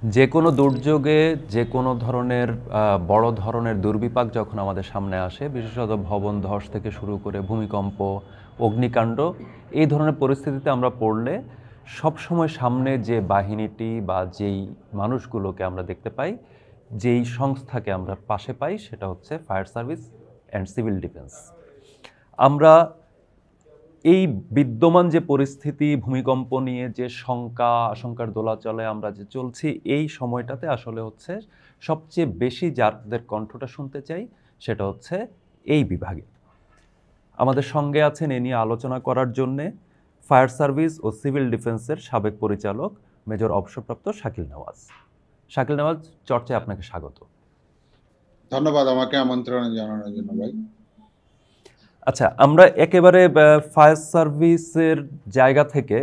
যে কোনো দুর্যোগে যে কোনো ধরনের বড় ধরনের দুর্বিপাক যখন আমাদের সামনে আসে, বিশেষত ভবন ধস থেকে শুরু করে ভূমিকম্প, অগ্নিকাণ্ড, এই ধরনের পরিস্থিতিতে আমরা পড়লে সবসময় সামনে যে বাহিনীটি বা যেই মানুষগুলোকে আমরা দেখতে পাই, যেই সংস্থাকে আমরা পাশে পাই, সেটা হচ্ছে fire service and civil defence. আমরা এই বিদ্যমান যে পরিস্থিতি, ভূমিকম্প নিয়ে যে শঙ্কা আশঙ্কার দোলাচলে আমরা যে চলছি, এই সময়টাতে আসলে হচ্ছে সবচেয়ে বেশি যাদের কণ্ঠটা শুনতে চাই সেটা হচ্ছে এই বিভাগে। আমাদের সঙ্গে আছেন এ নিয়ে আলোচনা করার জন্যে ফায়ার সার্ভিস ও সিভিল ডিফেন্সের সাবেক পরিচালক মেজর অবসরপ্রাপ্ত শাকিল নওয়াজ। শাকিল নওয়াজ, চর্চায় আপনাকে স্বাগত। ধন্যবাদ আমাকে আমন্ত্রণ জানানোর জন্য ভাই। আচ্ছা, আমরা একেবারে ফায়ার সার্ভিসের জায়গা থেকে,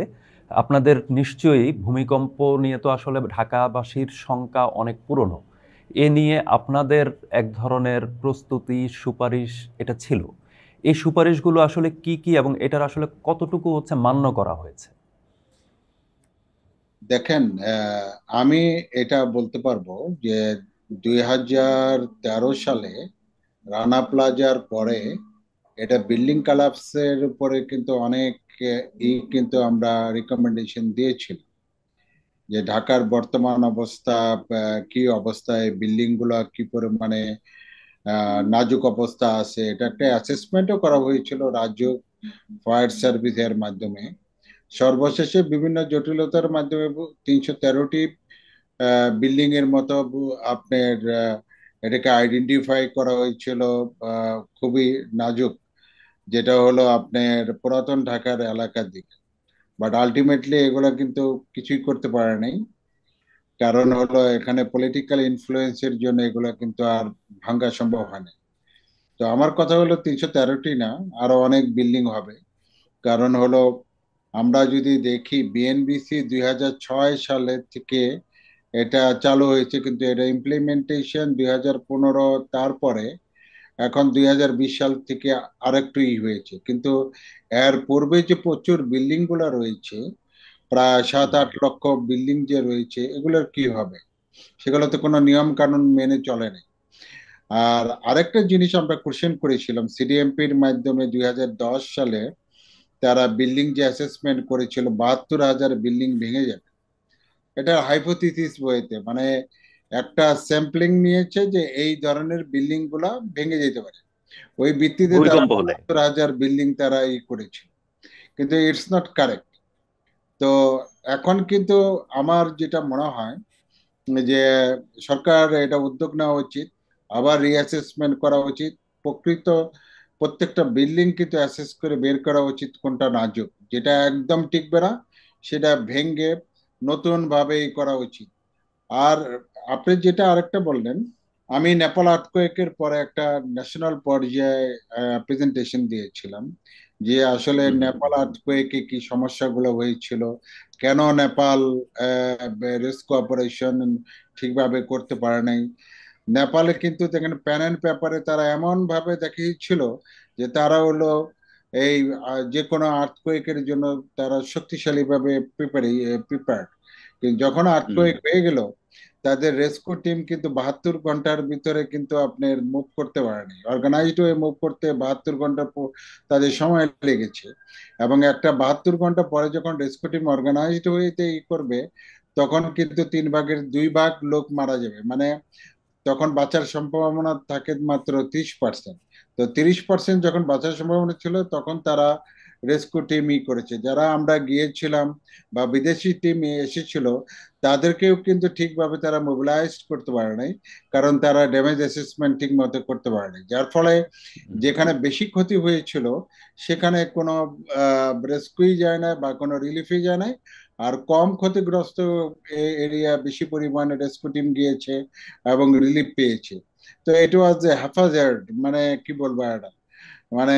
আপনাদের নিশ্চয়ই ভূমিকম্প নিয়ে তো আসলে ঢাকাবাসীর শঙ্কা অনেক পুরনো। এ নিয়ে আপনাদের এক ধরনের প্রস্তুতি, সুপারিশ এটা ছিল। এই সুপারিশগুলো আসলে কি কি এবং এটার আসলে কতটুকু হচ্ছে মান্য করা হয়েছে? দেখেন, আমি এটা বলতে পারবো যে 2013 সালে রানা প্লাজার পরে এটা বিল্ডিং কলাপসের উপরে কিন্তু অনেক কিন্তু আমরা রিকমেন্ডেশন দিয়েছি যে ঢাকার বর্তমান অবস্থা, কি অবস্থায় বিল্ডিং গুলা কি পরিমাণে নাজুক অবস্থা আছে, এটা একটা অ্যাসেসমেন্টও করা হয়েছিল রাজ্য ফায়ার সার্ভিসের মাধ্যমে। সর্বশেষে বিভিন্ন জটিলতার মাধ্যমে 313টি বিল্ডিং এর মতো আপনার এটাকে আইডেন্টিফাই করা হয়েছিল খুবই নাজুক, যেটা হলো আপনার পুরাতন ঢাকার এলাকার দিকে। বাট আলটিমেটলি এগুলা কিন্তু কিছুই করতে পারে নাই। কারণ হলো এখানে পলিটিক্যাল ইনফ্লুয়েন্সের জন্য এগুলা কিন্তু আর ভাঙ্গা সম্ভব হয় না। তো আমার কথা হলো 313টি না, আরো অনেক বিল্ডিং হবে। কারণ হলো আমরা যদি দেখি বিএনবিসি 2006 সালে থেকে এটা চালু হয়েছে, কিন্তু এটা ইমপ্লিমেন্টেশন 2015, তারপরে এখন 2020 সাল থেকে আরেকটু হয়েছে। কিন্তু এর পূর্বে যে প্রচুর বিল্ডিং গুলো রয়েছে, প্রায় 7-8 লক্ষ বিল্ডিং যে রয়েছে, এগুলোর কি হবে? সেগুলোতে কোনো নিয়ম কানুন মেনে চলে না। আর আরেকটা জিনিস আমরা কোশ্চেন করেছিলাম সিডিএমপির মাধ্যমে 2010 সালে, তারা বিল্ডিং যে অ্যাসেসমেন্ট করেছিল 72,000 বিল্ডিং ভেঙে যাবে। এটা হাইপোথিসিস বইতে, মানে একটা স্যাম্পলিং নিয়েছে যে এই ধরনের বিল্ডিং গুলা ভেঙে যেতে পারে। ওই ভিত্তিতে তারা ভূমিকম্প হলে 72,000 বিল্ডিং তারা করেছিল। কিন্তু ইটস নট কারেক্ট। তো এখন কিন্তু আমার যেটা মনে হয় যে সরকার এটা উদ্যোগ নেওয়া উচিত, আবার রিঅ্যাসেসমেন্ট করা উচিত। প্রকৃত প্রত্যেকটা বিল্ডিং কিন্তু অ্যাসেস করে বের করা উচিত কোনটা নাজুক, যেটা একদম টিকবে না, সেটা ভেঙ্গে নতুন ভাবে করা উচিত। আর আপনি যেটা আরেকটা বললেন, আমি নেপাল আর্থকোয়েকের পরে একটা ন্যাশনাল পর্যায়ে প্রেজেন্টেশন দিয়েছিলাম যে আসলে নেপাল আর্থকোয়েকে কি সমস্যাগুলো হয়েছিল, কেন নেপাল রেস্কিউ অপারেশন ঠিকভাবে করতে পারে নাই। নেপালে কিন্তু দেখেন প্যান অ্যান্ড পেপারে তারা এমন ভাবে দেখিয়েছিল যে তারা হলো এই যে কোনো আর্থকোয়েকের জন্য তারা শক্তিশালী ভাবে প্রিপেয়ার্ড। কিন্তু যখন আর্থকোয়েক হয়ে গেল, তাদের রেস্কিউ টিম কিন্তু 72 ঘন্টার ভিতরে কিন্তু আপনার মুভ করতে পারেনি। অর্গানাইজড হয়ে মুভ করতে 72 ঘন্টা তাদের সময় লেগেছে। এবং একটা 72 ঘন্টা পরে যখন রেস্কিউ টিম অর্গানাইজড হয়ে করবে, তখন কিন্তু 3 ভাগের 2 ভাগ লোক মারা যাবে। মানে তখন বাঁচার সম্ভাবনা থাকে মাত্র 30%। তো 30% যখন বাঁচার সম্ভাবনা ছিল, তখন তারা রেস্কিউ টিমই করেছে। যারা আমরা গিয়েছিলাম বা বিদেশি টিম এসেছিল, তাদেরকেও কিন্তু ঠিকভাবে তারা মোবিলাইজ করতে পারে নাই। কারণ তারা ড্যামেজ অ্যাসেসমেন্ট ঠিক মতো করতে পারে নাই, যার ফলে যেখানে বেশি ক্ষতি হয়েছিল সেখানে কোনো রেস্কিউই যায় না বা কোনো রিলিফই যায় না। আর কম ক্ষতিগ্রস্ত এরিয়া বেশি পরিমাণে রেস্কিউ টিম গিয়েছে এবং রিলিফ পেয়েছে। তো এটা ওয়াজ এ হ্যাফাজার্ড, মানে কি বলবো এটা, মানে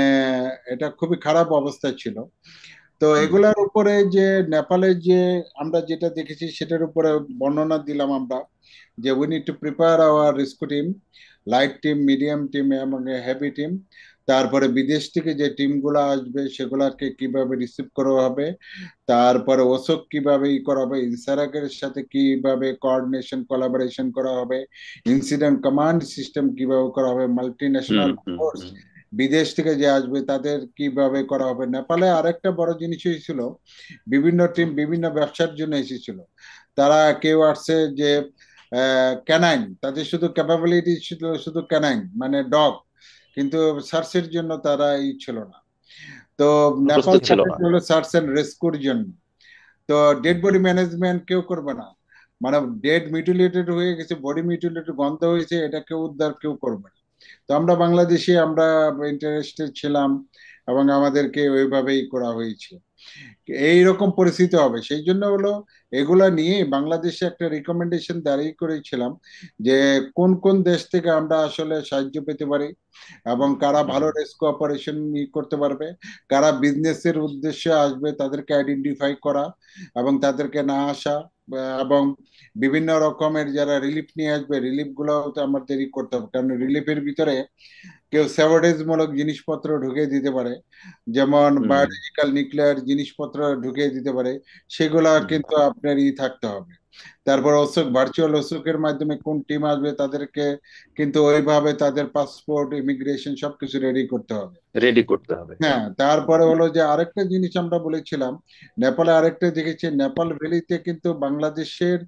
এটা খুবই খারাপ অবস্থায় ছিল। তো এগুলার উপরে যে নেপালে যে আমরা যেটা দেখেছি সেটার উপরে বর্ণনা দিলাম আমরা, যে we need to prepare our rescue team, light team, medium team এবং হেভি টিম। তারপরে বিদেশ থেকে যে টিমগুলো আসবে সেগুলাকে কিভাবে রিসিভ করা হবে, তারপরে ওসক কিভাবে করা হবে, ইনসারাকের সাথে কিভাবে কোঅর্ডিনেশন কোলাবোরেশন করা হবে, ইনসিডেন্ট কমান্ড সিস্টেম কিভাবে করা হবে, মাল্টি হুম ন্যাশনাল হুম ফোর্স হুম বিদেশ থেকে যে আসবে তাদের কিভাবে করা হবে। নেপালে আরেকটা বড় জিনিস হয়েছিল, বিভিন্ন টিম বিভিন্ন ব্যবসার জন্য এসেছিল। তারা কেউ আসছে যে ক্যানাইন, তাদের শুধু ক্যাপাবিলিটি ছিল শুধু ক্যানাইন মানে ডগ, কিন্তু সার্চের জন্য তারা ছিল না। তো নেপাল প্রস্তুত ছিল তাদের না। হলো সার্চ এন্ড রেস্কিউর জন্য। তো ডেড বডি ম্যানেজমেন্ট কেউ করবে না, মানে ডেড মিউটিলেটেড হয়ে গেছে, বডি মিউটিলেটেড গন্ধ হয়েছে, এটা কেউ উদ্ধার কেউ করবে না। তো আমরা বাংলাদেশে আমরা ইন্টারেস্টেড ছিলাম এবং আমাদেরকে ওইভাবেই করা হয়েছে। এইরকম পরিস্থিতি হবে, সেই জন্য হলো এগুলা নিয়ে বাংলাদেশে একটা রিকমেন্ডেশন দাঁড়িয়ে করেছিলাম যে কোন কোন দেশ থেকে আমরা আসলে সাহায্য পেতে পারি এবং কারা হুম ভালো রেস্কিউ অপারেশন করতে পারবে, কারা বিজনেসের উদ্দেশ্যে আসবে তাদেরকে আইডেন্টিফাই করা এবং তাদেরকে না আসা, এবং বিভিন্ন রকমের যারা রিলিফ নিয়ে আসবে রিলিফ গুলো তো আমাদেরই করতে হবে, কারণ রিলিফের ভিতরে কেউ স্যাবোটেজ মূলক জিনিসপত্র ঢুকিয়ে দিতে পারে, যেমন হুম বায়োলজিক্যাল নিউক্লিয়ার জিনিসপত্র ঢুকিয়ে দিতে পারে, সেগুলা হুম কিন্তু আপনার থাকতে হবে। তারপর অসুখ ভার্চুয়াল অসুখের মাধ্যমে কোন টিম আসবে তাদেরকে কিন্তু ওইভাবে তাদের পাসপোর্ট ইমিগ্রেশন সবকিছু রেডি করতে হবে। রেডি করতে হবে। হ্যাঁ, তারপরে হলো যে আরেকটা জিনিস আমরা বলেছিলাম, নেপালে আরেকটা দেখেছি, নেপাল ভ্যালিতে কিন্তু বাংলাদেশের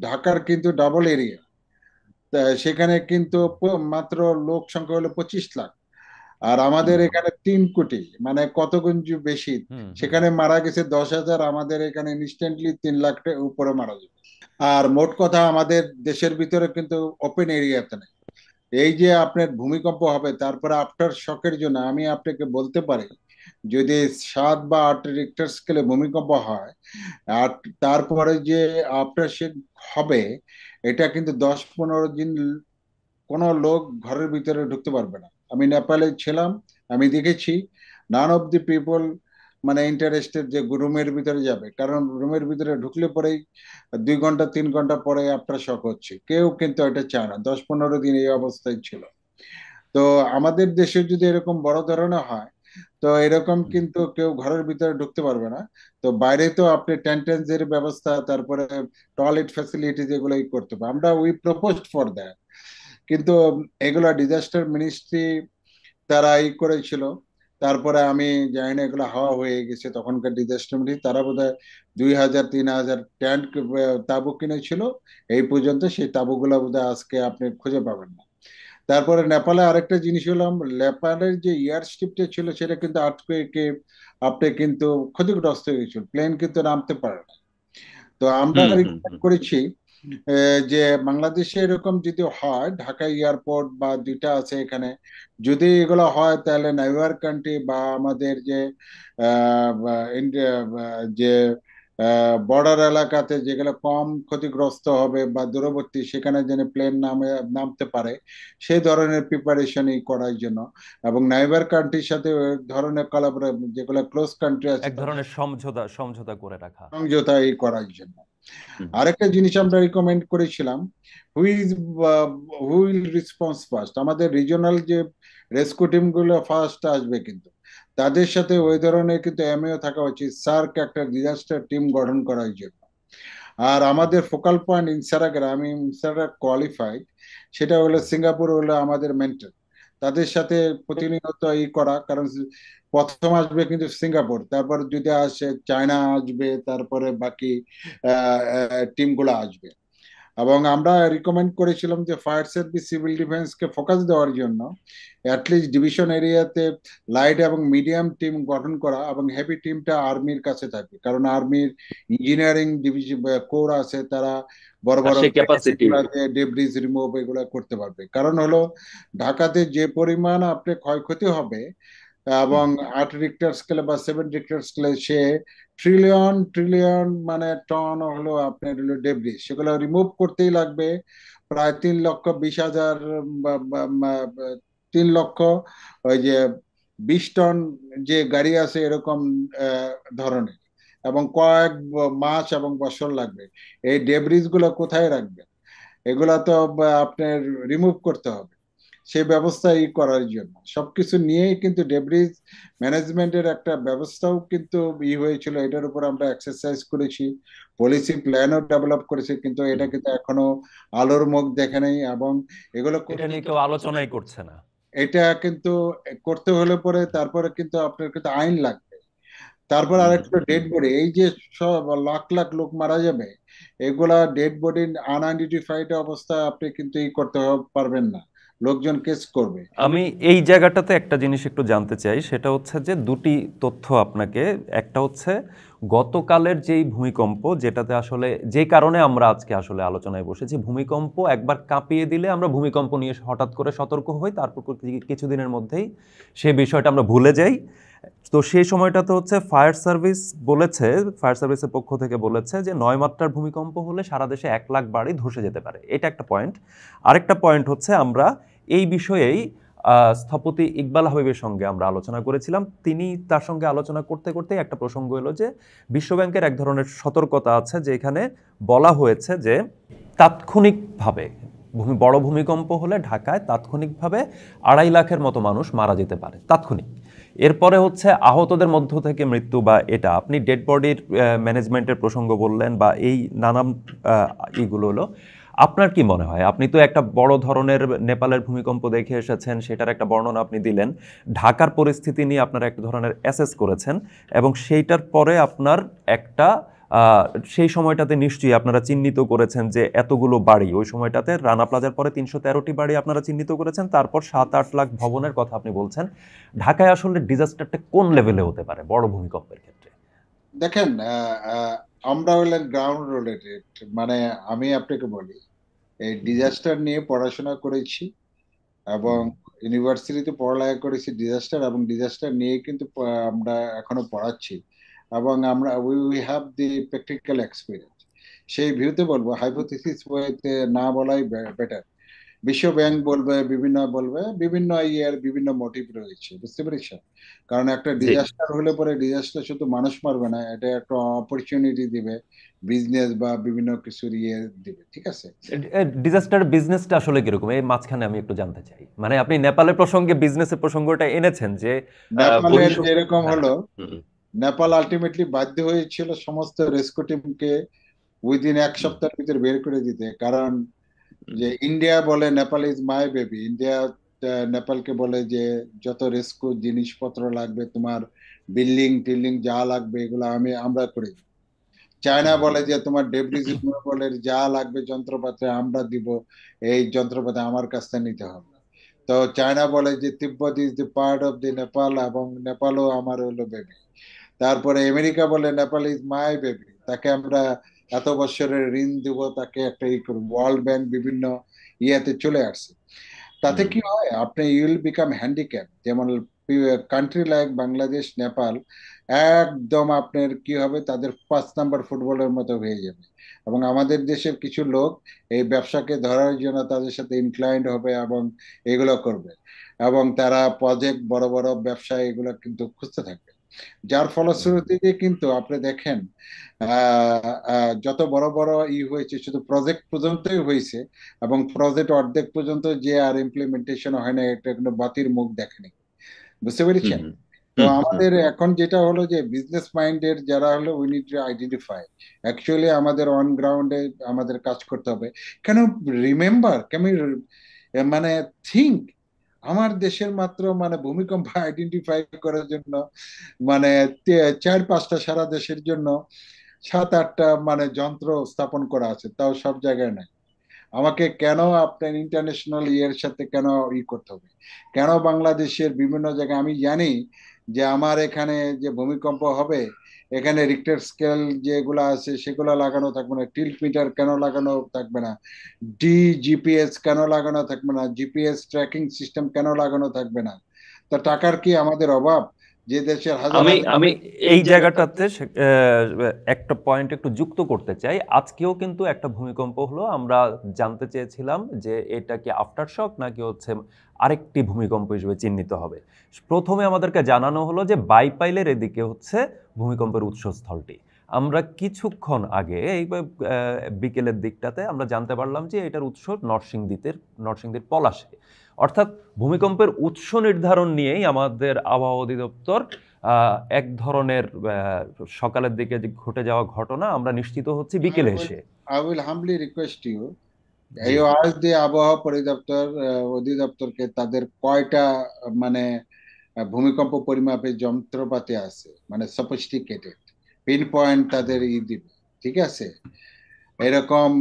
ঢাকার কিন্তু ডাবল এরিয়া, সেখানে কিন্তু মাত্র লোক সংখ্যা হলো 25 লাখ, আর আমাদের হুম এখানে 3 কোটি, মানে কত গুণ যে বেশি। হুম হুম সেখানে মারা গেছে 10,000, আমাদের এখানে ইনস্ট্যান্টলি 3 লাখ উপরে মারা যাবে। আর মোট কথা আমাদের দেশের ভিতরে কিন্তু ওপেন এরিয়াতে নেই। এই যে আপনার ভূমিকম্প হবে তারপরে আফটার শকের জন্য আমি আপনাকে বলতে পারি, যদি 7 বা 8 রিক্টার স্কেলে ভূমিকম্প হয় আর তারপরে যে আফটার শেক হবে, এটা কিন্তু 10-15 দিন কোনো লোক ঘরের ভিতরে ঢুকতে পারবে না। আমি নেপালে ছিলাম, আমি দেখেছি নান অফ দি পিপল মানে ইন্টারেস্টেড যে রুমের ভিতরে যাবে, কারণ রুমের ভিতরে ঢুকলে পরেই 2 ঘন্টা 3 ঘন্টা পরে আফটার শক হচ্ছে, কেউ কিন্তু এটা চায় না। 10-15 দিন এই অবস্থায় ছিল। তো আমাদের দেশে যদি এরকম বড় ধরনের হয়, তো এরকম হুম কিন্তু কেউ ঘরের ভিতরে ঢুকতে পারবে না। তো বাইরে তো আপনি টেন্টেন্সের ব্যবস্থা, তারপরে টয়লেট ফ্যাসিলিটি যেগুলোই করতে হবে, আমরা উই প্রপোজড ফর দ্যাট, কিন্তু এগুলা ডিজাস্টার মিনিস্ট্রি তারা করেছিল। তারপরে আমি জানি না এগুলো হাওয়া হয়ে গেছে, তখনকার ডিজাস্টার মিনিস্ট্রি তারা বোধহয় 2,000 3,000 ট্যান্ট তাঁবু কিনেছিল। এই পর্যন্ত সেই তাঁবুগুলো বোধহয় আজকে আপনি খুঁজে পাবেন না। তারপরে নেপালে আরেকটা জিনিস হলো, নেপালের যে এয়ার স্ট্রিপটা ছিল সেটা কিন্তু আর্থকুয়েকে আপনি কিন্তু ক্ষতিগ্রস্ত হয়েছিল, প্লেন কিন্তু নামতে পারে না। তো আমরা হুম হুম রিকমেন্ড হুম করেছি যে বাংলাদেশে এরকম যদি হয়, ঢাকা এয়ারপোর্ট বা দুইটা আছে এখানে, যদি এগুলো হয় তাহলে নাইবার কান্ট্রি বা আমাদের যে বা যে বর্ডার এলাকাতে যেগুলো কম ক্ষতিগ্রস্ত হবে বা দূরবর্তী, সেখানে যেন প্লেন নামতে পারে, সেই ধরনের প্রিপারেশনই করার জন্য, এবং নাইবার কান্ট্রির সাথে ওই ধরনের কোলাবোরেশন যেগুলো ক্লোজ কান্ট্রি আছে এক তাদের ধরনের সমঝোতা সমঝোতা করে রাখা। সমঝোতা করার জন্য। হুম আরেকটা জিনিস আমরা রিকমেন্ড করেছিলাম, হুইজ হুইল রেসপন্স ফার্স্ট, আমাদের রিজিওনাল যে রেস্কিউ টিম গুলো ফার্স্ট আসবে, কিন্তু তাদের সাথে ওই ধরনের কিন্তু এমএও থাকা উচিত, সার্ক একটা ডিজাস্টার টিম গঠন করার জন্য। আর হুম আমাদের ফোকাল পয়েন্ট ইনসারাগ্রাম, আমি ইনসারা কোয়ালিফাইড, সেটা হলো সিঙ্গাপুর হলো আমাদের মেন্টর, তাদের সাথে প্রতিনিয়ত করা, কারণ প্রথম আসবে কিন্তু সিঙ্গাপুর, তারপর যদি আসে চায়না আসবে, তারপরে বাকি টিমগুলো আসবে। এবং আমরা রিকমেন্ড করেছিলাম যে ফায়ার সার্ভিস সিভিল ডিফেন্সকে ফোকাস দেওয়ার জন্য অ্যাটলিস্ট ডিভিশন এরিয়াতে লাইট এবং মিডিয়াম টিম গঠন করা, এবং হেভি টিমটা আর্মির কাছে থাকবে, কারণ আর্মির ইঞ্জিনিয়ারিং ডিভিশন কোর আছে, তারা বড় আর বড় সেই ক্যাপাসিটি। ডেব্রিজ রিমুভ এগুলো করতে পারবে। কারণ হলো ঢাকাতে যে পরিমাণ আপনি ক্ষয়ক্ষতি হবে, এবং 8 রিক্টার স্কেলে বা 7 রিক্টার স্কেলে সে ট্রিলিয়ন ট্রিলিয়ন মানে টন হলো আপনার হলো ডেব্রিস, সেগুলো রিমুভ করতেই লাগবে প্রায় 3,20,000 বা 3 লক্ষ, ওই যে 20 টন যে গাড়ি আছে এরকম ধরনের, এবং কয়েক মাস এবং বছর লাগবে। এই ডেব্রিস গুলো কোথায় রাখবে? এগুলা তো আপনার রিমুভ করতে হবে। সেই ব্যবস্থা করার জন্য সবকিছু নিয়েই কিন্তু ডেব্রিজ ম্যানেজমেন্টের একটা ব্যবস্থাও কিন্তু হয়েছিল, এটার উপর আমরা এক্সারসাইজ করেছি, পলিসি প্ল্যানও ডেভেলপ করেছি, কিন্তু এটা কিন্তু এখনো আলোর মুখ দেখে নেই। এবং এগুলো এটা করতে নিয়ে কেউ আলোচনাই করছে না। এটা কিন্তু করতে হলে পরে তারপরে কিন্তু আপনার কিন্তু আইন লাগবে, তারপর হুম। আরেকটা ডেড বডি, এই যে সব লাখ লাখ লোক মারা যাবে, এগুলা ডেড বডি আনআইডেন্টিফাইড অবস্থা আপনি কিন্তু করতে পারবেন না, লোকজন কেস করবে। আমি এই জায়গাটাতে একটা জিনিস একটু জানতে চাই, সেটা হচ্ছে যে দুটি তথ্য আপনাকে। একটা হচ্ছে গতকালের যেই ভূমিকম্প, যেটাতে আসলে যে কারণে আমরা আজকে আসলে আলোচনায় বসেছি, ভূমিকম্প একবার কাঁপিয়ে দিলে আমরা ভূমিকম্প নিয়ে হঠাৎ করে সতর্ক হই, তারপর কিছুদিনের মধ্যেই সে বিষয়টা আমরা ভুলে যাই। তো সেই সময়টাতে হচ্ছে ফায়ার সার্ভিসের পক্ষ থেকে বলেছে যে 9 মাত্রার ভূমিকম্প হলে সারা দেশে 1 লাখ বাড়ি ধসে যেতে পারে। এটা একটা পয়েন্ট। আরেকটা পয়েন্ট হচ্ছে আমরা এই বিষয়েই স্থপতি ইকবাল হাবিবের সঙ্গে আমরা আলোচনা করেছিলাম। তিনি তার সঙ্গে আলোচনা করতে করতে একটা প্রসঙ্গ এলো যে বিশ্বব্যাংকের এক ধরনের সতর্কতা আছে, যে এখানে বলা হয়েছে যে তাৎক্ষণিকভাবে বড় ভূমিকম্প হলে ঢাকায় তাৎক্ষণিকভাবে 2.5 লাখের মতো মানুষ মারা যেতে পারে, তাৎক্ষণিক। এরপরে হচ্ছে আহতদের মধ্য থেকে মৃত্যু, বা এটা আপনি ডেড বডির ম্যানেজমেন্টের প্রসঙ্গ বললেন, বা এই নানান ইগুলো হলো। আপনার কি মনে হয়, আপনি তো একটা বড় ধরনের নেপালের ভূমিকম্প দেখে এসেছেন, সেটার একটা বর্ণনা আপনি দিলেন, ঢাকার পরিস্থিতি নিয়ে আপনারা এক ধরনের অ্যাসেস করেছেন, এবং সেইটার পরে আপনার একটা সেই সময়টাতে নিশ্চয়ই আপনারা চিহ্নিত করেছেন যে এতগুলো বাড়ি, ওই সময়টাতে রানা প্লাজার পরে 313টি বাড়ি আপনারা চিহ্নিত করেছেন, তারপর 7-8 লাখ ভবনের কথা আপনি বলছেন। ঢাকায় আসলে ডিজাস্টারটা কোন লেভেলে হতে পারে বড় ভূমিকম্পের ক্ষেত্রে? দেখেন, আমরা হলেন গ্রাউন্ড রিলেটেড, মানে আমি আপনাকে বলি, এই ডিজাস্টার নিয়ে পড়াশোনা করেছি এবং ইউনিভার্সিটিতে পড়ালেখা করেছি ডিজাস্টার, এবং ডিজাস্টার নিয়ে কিন্তু আমরা এখনো পড়াচ্ছি, এবং আমরা we have the practical experience. সেই ভিউতে বলবো, হাইপোথিসিস ওয়েতে না বলাই বেটার। বিশ্ব ব্যাংক বলবে, বিভিন্ন ইয়ের বিভিন্ন মোটিভ রয়েছে, বুঝতে পেরেছ? কারণ একটা জি। ডিজাস্টার হলে পরে ডিজাস্টার শুধু মানুষ মারবে না, এটা একটা অপরচুনিটি দিবে, বিজনেস বা বিভিন্ন কিছুর ইয়ে দিবে, ঠিক আছে? ডিজাস্টার বিজনেসটা আসলে কিরকম, এই মাঝখানে আমি একটু জানতে চাই। মানে আপনি নেপালের প্রসঙ্গে বিজনেসের প্রসঙ্গটা এনেছেন যে নেপালের বহিঃ। যেরকম হ্যাঁ। হলো, হুম। নেপাল আলটিমেটলি বাধ্য হয়েছিল সমস্ত রেস্কিউ টিমকে উইদিন এক সপ্তাহের ভিতরে বের করে দিতে, কারণ যে ইন্ডিয়া বলে Nepal is my baby, India নেপালকে বলে যে যত রেস্কিউ জিনিসপত্র লাগবে, তোমার বিল্ডিং টিল্ডিং যা লাগবে এগুলো আমরা করে দিই। চায়না বলে যে তোমার ডেব্রিজ রিমুভালের যা লাগবে যন্ত্রপাতি আমরা দিব, এই যন্ত্রপাতি আমার কাছ থেকে নিতে হবে। তো চায়না বলে যে Tibet is the part of the Nepal, এবং নেপালও আমার হলো বেবি। তারপরে আমেরিকা বলে নেপাল ইজ মাই বেবি, তাকে আমরা এত বছরের ঋণ দিব, তাকে একটা করব। ওয়ার্ল্ড ব্যাংক বিভিন্ন ইয়েতে চলে আসছে। তাতে কি হয়, আপনি ইউল বিকাম হ্যান্ডিক্যাপ, যেমন কান্ট্রি লাইক বাংলাদেশ, নেপাল, একদম আপনার কি হবে, তাদের 5 নাম্বার ফুটবলের মতো হয়ে যাবে। এবং আমাদের দেশের কিছু লোক এই ব্যবসাকে ধরার জন্য তাদের সাথে ইনক্লাইন্ড হবে এবং এগুলো করবে, এবং তারা প্রজেক্ট বড় বড় ব্যবসা এগুলো কিন্তু খুঁজতে থাকবে। যার ফলশ্রুতিতে কিন্তু আপনি দেখেন, যত বড় বড় হয়েছে শুধু প্রজেক্ট পর্যন্তই হয়েছে, এবং প্রজেক্ট অর্ধেক পর্যন্ত যে আর ইমপ্লিমেন্টেশন হয় না, এটা কোনো বাতির মুখ দেখেনি, বুঝতে পেরেছেন? তো আমাদের এখন যেটা হলো যে বিজনেস মাইন্ডের যারা হলো, we need to identify actually আমাদের অন গ্রাউন্ডে আমাদের কাজ করতে হবে। কেন, রিমেম্বার কেন, মানে থিঙ্ক, আমার দেশের মাত্র মানে ভূমিকম্প আইডেন্টিফাই করার জন্য মানে 4-5টা, সারা দেশের জন্য 7-8টা মানে যন্ত্র স্থাপন করা আছে, তাও সব জায়গায় নাই। আমাকে কেন আপনার ইন্টারন্যাশনাল ইয়ের সাথে কেন করতে হবে? কেন বাংলাদেশের বিভিন্ন জায়গায় আমি জানি যে আমার এখানে যে ভূমিকম্প হবে, এখানে রিক্টার স্কেল যেগুলো আছে সেগুলো লাগানো থাকবে না, টিল্ট মিটার কেন লাগানো থাকবে না, জিপিএস কেন লাগানো থাকবে না, জিপিএস ট্র্যাকিং সিস্টেম কেন লাগানো থাকবে না? তা টাকার কি আমাদের অভাব, যে দেশের হাজার আমি হাজার আমি এই জায়গাটাতে একটা পয়েন্ট একটু যুক্ত করতে চাই। আজকেও কিন্তু একটা ভূমিকম্প হলো, আমরা জানতে চেয়েছিলাম যে এটা কি আফটার শক নাকি হচ্ছে আরেকটি ভূমিকম্প হিসেবে চিহ্নিত হবে। প্রথমে আমাদেরকে জানানো হলো যে বাইপাইলের এদিকে হচ্ছে ভূমিকম্পের উৎসস্থলটি। আমরা কিছুক্ষণ আগে এই বিকেলের দিকটাতে আমরা জানতে পারলাম যে এটার উৎস নরসিংদীর পলাশে। অর্থাৎ ভূমিকম্পের উৎস নির্ধারণ নিয়েই আমাদের আবহাওয়া অধিদপ্তর এক ধরনের সকালের দিকে যে ঘটে যাওয়া ঘটনা আমরা নিশ্চিত হচ্ছি I বিকেলে will এসে। I will humbly request you, G. you ask the আবহাওয়া পরিদপ্তর অধিদপ্তরকে তাদের কয়টা মানে ভূমিকম্প পরিমাপের যন্ত্রপাতি আছে, মানে সফিস্টিকেটেড পিন পয়েন্ট তাদের দিবে, ঠিক আছে? এরকম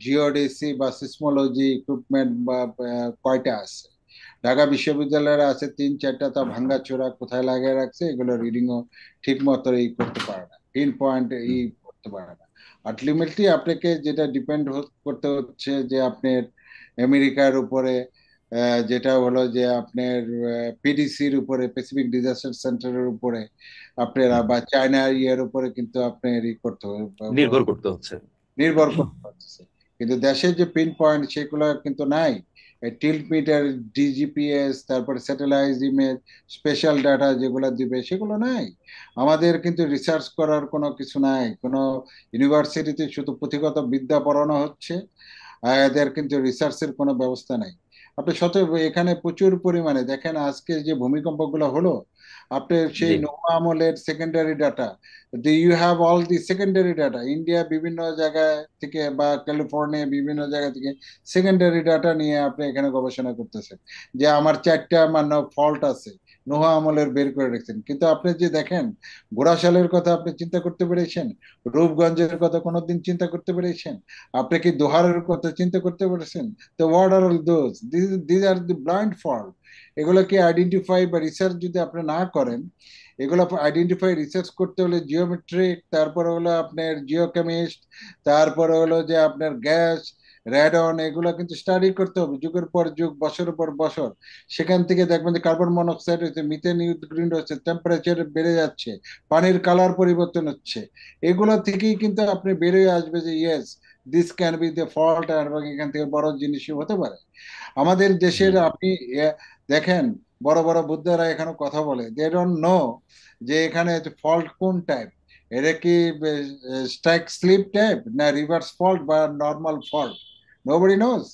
জিওডিসি বা সিসমোলজি ইকুইপমেন্ট বা কয়টা আছে? ঢাকা বিশ্ববিদ্যালয়ের আছে তিন চারটা, তা ভাঙ্গাচোরা কোথায় লাগিয়ে রাখছে, এগুলো রিডিংও ঠিক মতো ই করতে পারে না, পিন পয়েন্ট ই করতে পারে না। আলটিমেটলি আপনাকে যেটা ডিপেন্ড করতে হচ্ছে যে আপনার আমেরিকার উপরে, যেটা হলো যে আপনার পিডিসির উপরে, প্যাসিফিক ডিজাস্টার সেন্টারের উপরে আপনার, বা চায়না ইয়ের উপরে কিন্তু আপনার ই করতে হবে, নির্ভর করতে হচ্ছে। নির্ভর করতে পারতেছে। কিন্তু দেশের যে পিন পয়েন্ট সেগুলো কিন্তু নাই। টিল্ট মিটার, ডিজিপিএস, তারপরে স্যাটেলাইট ইমেজ, স্পেশাল ডাটা যেগুলো দিবে সেগুলো নাই। আমাদের কিন্তু রিসার্চ করার কোনো কিছু নাই, কোনো ইউনিভার্সিটিতে শুধু পুঁথিগত বিদ্যা পড়ানো হচ্ছে, এদের কিন্তু রিসার্চের কোনো ব্যবস্থা নাই। আপনি এখানে প্রচুর পরিমাণে দেখেন আজকে যে ভূমিকম্পগুলো হলো, আপনি সেই জি। নোয়া আমলের secondary data, you have all the secondary data, India বিভিন্ন জায়গা থেকে বা ক্যালিফোর্নিয়া বিভিন্ন জায়গা থেকে সেকেন্ডারি ডাটা নিয়ে আপনি এখানে গবেষণা করতেছেন যে আমার চারটা মানে ফল্ট আছে, নোহা আমলের বের করে রেখেছেন। কিন্তু আপনি যে দেখেন ঘোড়াশালের কথা আপনি চিন্তা করতে পেরেছেন? রূপগঞ্জের কথা কোনোদিন চিন্তা করতে পেরেছেন? আপনি কি দোহারের কথা চিন্তা করতে পেরেছেন? তো what are all those, this are the blind fault. এগুলোকে আইডেন্টিফাই বা রিসার্চ যদি আপনি না করেন, এগুলো আইডেন্টিফাই রিসার্চ করতে হলে জিওমেট্রিক, তারপরে হলো আপনার জিওকেমিস্ট, তারপরে হলো যে আপনার গ্যাস, র্যাডন, এগুলো কিন্তু স্টাডি করতে হবে যুগের পর যুগ, বছরের পর বছর। সেখান থেকে দেখবেন যে কার্বন মনোক্সাইড হচ্ছে, মিথেন গ্রিন হচ্ছে, টেম্পারেচার বেড়ে যাচ্ছে, পানির কালার পরিবর্তন হচ্ছে। এগুলো থেকেই কিন্তু আপনি বেরিয়ে আসবে যে yes, this can be the fault, এবং এখান থেকে বড় জিনিসই হতে পারে। আমাদের দেশের হুম। আপনি দেখেন বড় বড় বুদ্ধরা এখানে কথা বলে, দে ডোন্ট নো যে এখানে ফল্ট কোন টাইপ। এটা কি স্ট্রাইক স্লিপ টাইপ, না রিভার্স ফল্ট, বা নর্মাল ফল্ট? Nobody nose.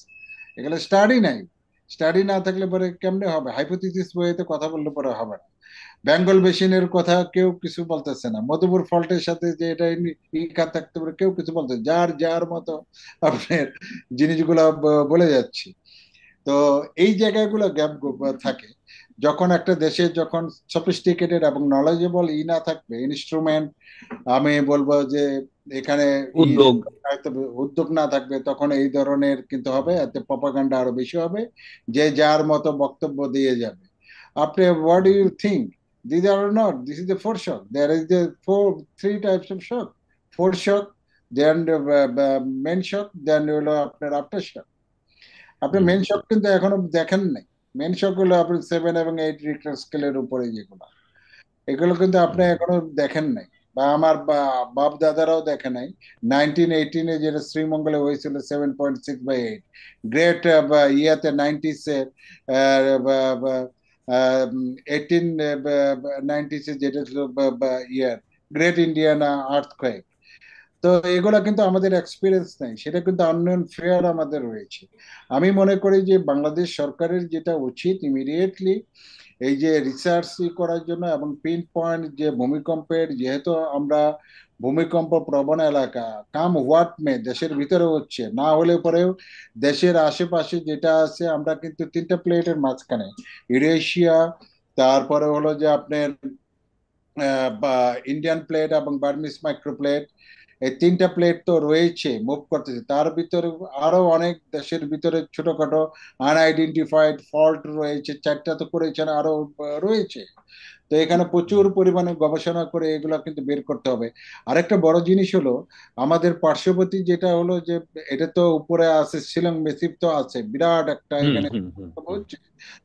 এগুলো স্টাডি নাই। স্টাডি না থাকলে পরে কেমনে হবে? হাইপোথিসিস বইতে কথা বললে পরে হবে না। বেঙ্গল বেসিনের কথা কেউ কিছু বলতেছে না, মধুপুর ফল্টের সাথে যে এটা থাকতে পারে কেউ কিছু বলতে, যার যার মতো আপনার জিনিসগুলো বলে যাচ্ছে। তো এই জায়গাগুলো গ্যাপ থাকে। যখন একটা দেশে যখন সফিস্টিকেটেড এবং নলেজেবল না থাকবে ইনস্ট্রুমেন্ট, আমি বলবো যে এখানে উদ্যোগ। উদ্যোগ না থাকবে, তখন এই ধরনের কিন্তু হবে, এতে প্রপাগান্ডা আরো বেশি হবে, যে যার মতো বক্তব্য দিয়ে যাবে। আপনি what do you think? This are not, this is the foreshock, there is the three types of shock. Foreshock, then main shock, then হলো আপনার আফটার শক। আপনি হুম। মেন শক কিন্তু এখনো দেখেন নাই। মেন শক হলো আপনি 7 এবং 8 রিক্টার স্কেলের উপরে যেগুলো, এগুলো কিন্তু আপনি হুম। এখনো দেখেন নাই, বা আমার বাপ দাদারাও দেখে নাই। 1918-এ যেটা শ্রীমঙ্গলে হয়েছিল 7.6/8, গ্রেট ইয়াতে নাইনটিসে, 1890-এ যেটা ছিল ইয়ার গ্রেট ইন্ডিয়ানা আর্থকোয়েক। তো এগুলা কিন্তু আমাদের এক্সপিরিয়েন্স নেই, সেটা কিন্তু আননোন ফেয়ার আমাদের রয়েছে। আমি মনে করি যে বাংলাদেশ সরকারের যেটা উচিত ইমিডিয়েটলি এই যে রিসার্চ করার জন্য, এবং পিন পয়েন্ট যে ভূমিকম্পের, যেহেতু আমরা ভূমিকম্প প্রবণ এলাকা, কাম হোয়াট মে দেশের ভিতরে হচ্ছে, না হলে পরেও দেশের আশেপাশে যেটা আছে, আমরা কিন্তু তিনটা প্লেটের মাঝখানে, ইউরেশিয়া, তারপরে হলো যে আপনার বা ইন্ডিয়ান প্লেট এবং বার্মিস মাইক্রোপ্লেট, এই তিনটা প্লেট তো রয়েছে, মুভ করতেছে। তার ভিতরে আরো অনেক দেশের ভিতরে ছোটখাটো আনআইডেন্টিফাইড ফল্ট রয়েছে, চারটা তো করেছেন, আরো রয়েছে। তো এখানে প্রচুর পরিমাণে গবেষণা করে এগুলো কিন্তু বের করতে হবে। আরেকটা বড় জিনিস হলো আমাদের পার্শ্ববর্তী যেটা হলো যে, এটা তো উপরে আছে শিলং মেসিভ, তো আছে বিরাট একটা হুম। এখানে হুম। হুম। হুম। হচ্ছে।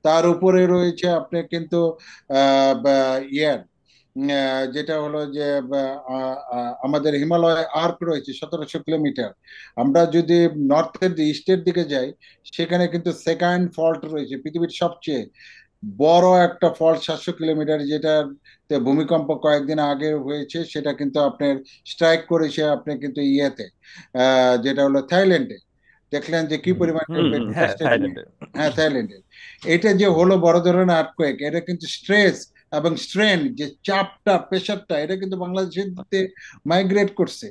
তার উপরে রয়েছে আপনি কিন্তু ইয়ার যেটা হলো যে আমাদের হিমালয় আর্ক রয়েছে 1700 কিলোমিটার। আমরা যদি নর্থের ইস্টের দিকে যাই, সেখানে কিন্তু সেকেন্ড ফল্ট রয়েছে, পৃথিবীর সবচেয়ে বড় একটা ফল্ট, 700 কিলোমিটার, যেটা ভূমিকম্প কয়েকদিন আগে হয়েছে, সেটা কিন্তু আপনার স্ট্রাইক করেছে আপনি কিন্তু ইয়েতে, যেটা হলো থাইল্যান্ডে। তো দেখলেন যে কি পরিমাণ হ্যাঁ, টেস্টেড। থাইল্যান্ডে। হ্যাঁ, থাইল্যান্ডের এটা যে হলো বড় ধরনের আর্থকোয়েক, এটা কিন্তু স্ট্রেস এবং স্ট্রেন, যে চাপটা, প্রেশারটা, এটা কিন্তু বাংলাদেশের দিকে মাইগ্রেট করছে।